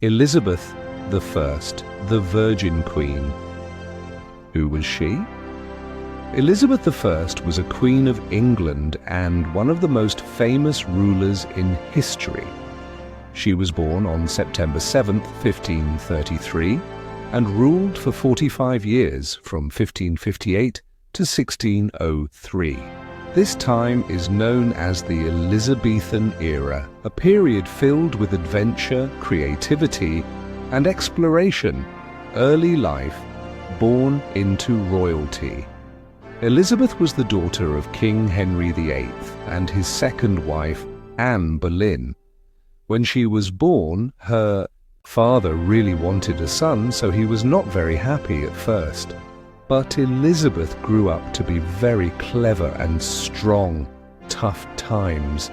Elizabeth I, the Virgin Queen. Who was she? Elizabeth I was a Queen of England and one of the most famous rulers in history. She was born on September 7, 1533, and ruled for 45 years from 1558 to 1603. This time is known as the Elizabethan era, a period filled with adventure, creativity, and exploration, early life, born into royalty. Elizabeth was the daughter of King Henry VIII and his second wife, Anne Boleyn. When she was born, her father really wanted a son, so he was not very happy at first. But Elizabeth grew up to be very clever and strong. Tough times.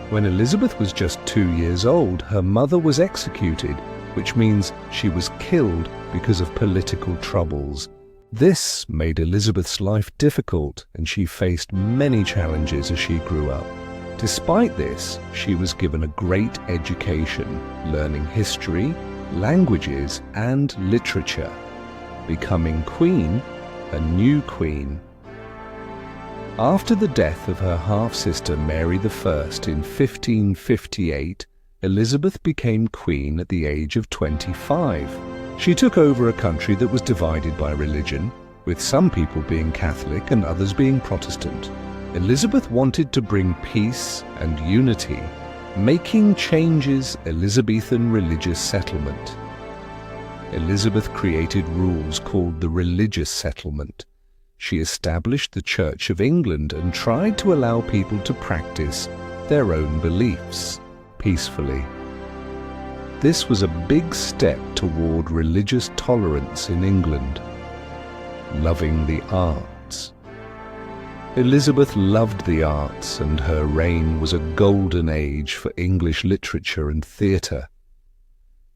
When Elizabeth was just 2 years old, her mother was executed, which means she was killed because of political troubles. This made Elizabeth's life difficult, and she faced many challenges as she grew up. Despite this, she was given a great education, learning history, languages, and literature. Becoming queen, a new queen. After the death of her half-sister Mary I in 1558, Elizabeth became queen at the age of 25. She took over a country that was divided by religion, with some people being Catholic and others being Protestant. Elizabeth wanted to bring peace and unity, making changes Elizabethan religious settlement. Elizabeth created rules called the Religious Settlement. She established the Church of England and tried to allow people to practice their own beliefs peacefully. This was a big step toward religious tolerance in England. Loving the arts. Elizabeth loved the arts, and her reign was a golden age for English literature and theatre.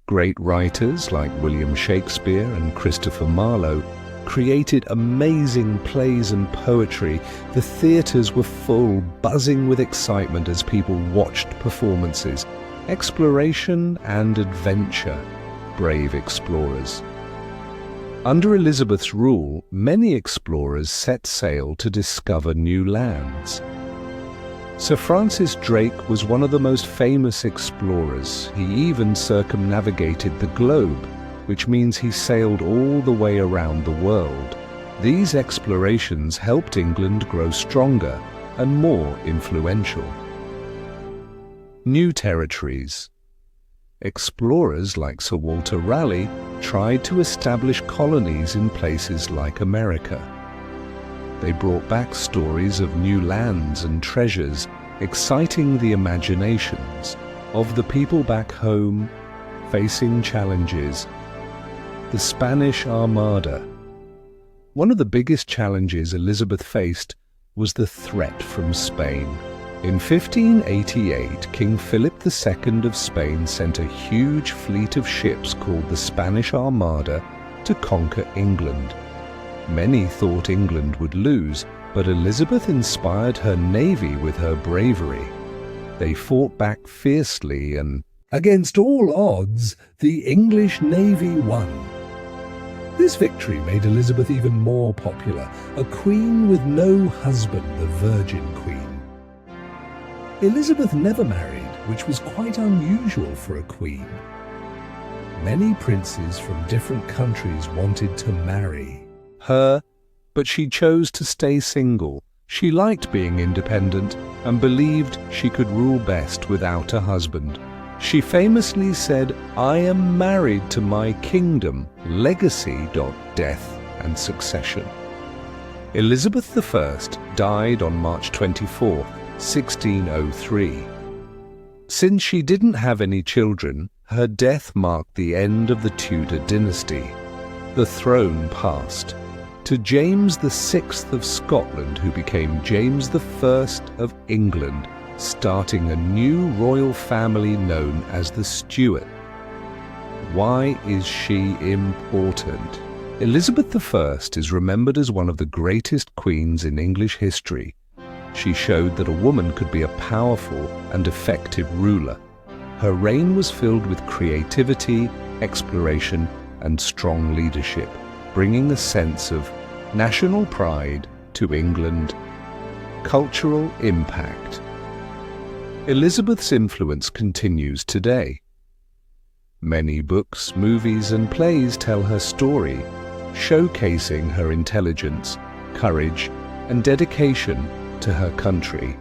Great writers like William Shakespeare and Christopher Marlowe created amazing plays and poetry. The theatres were full, buzzing with excitement as people watched performances. Exploration and adventure, brave explorers. Under Elizabeth's rule, many explorers set sail to discover new lands. Sir Francis Drake was one of the most famous explorers. He even circumnavigated the globe, which means he sailed all the way around the world. These explorations helped England grow stronger and more influential. New territories. Explorers like Sir Walter Raleigh tried to establish colonies in places like America. They brought back stories of new lands and treasures, exciting the imaginations of the people back home facing challenges. The Spanish Armada. One of the biggest challenges Elizabeth faced was the threat from Spain. In 1588, King Philip II of Spain sent a huge fleet of ships called the Spanish Armada to conquer England. Many thought England would lose, but Elizabeth inspired her navy with her bravery. They fought back fiercely and, against all odds, the English navy won. This victory made Elizabeth even more popular, a queen with no husband, the Virgin Queen. Elizabeth never married, which was quite unusual for a queen. Many princes from different countries wanted to marry her, but she chose to stay single. She liked being independent and believed she could rule best without a husband. She famously said, "I am married to my kingdom, legacy, death and succession." Elizabeth I died on March 24, 1603. Since she didn't have any children, her death marked the end of the Tudor dynasty. The throne passed to James VI of Scotland, who became James I of England, starting a new royal family known as the Stuart. Why is she important? Elizabeth I is remembered as one of the greatest queens in English history. She showed that a woman could be a powerful and effective ruler. her reign was filled with creativity, exploration, and strong leadership, bringing a sense of national pride to England. Cultural impact. Elizabeth's influence continues today. Many books, movies, and plays tell her story, showcasing her intelligence, courage, and dedication to her country.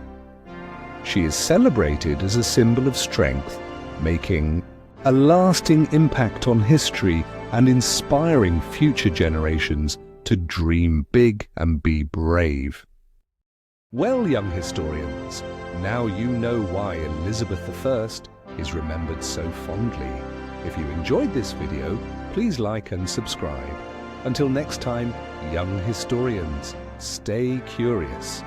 She is celebrated as a symbol of strength, making a lasting impact on history and inspiring future generations to dream big and be brave. Well, young historians, now you know why Elizabeth I is remembered so fondly. If you enjoyed this video, please like and subscribe. Until next time, young historians, stay curious.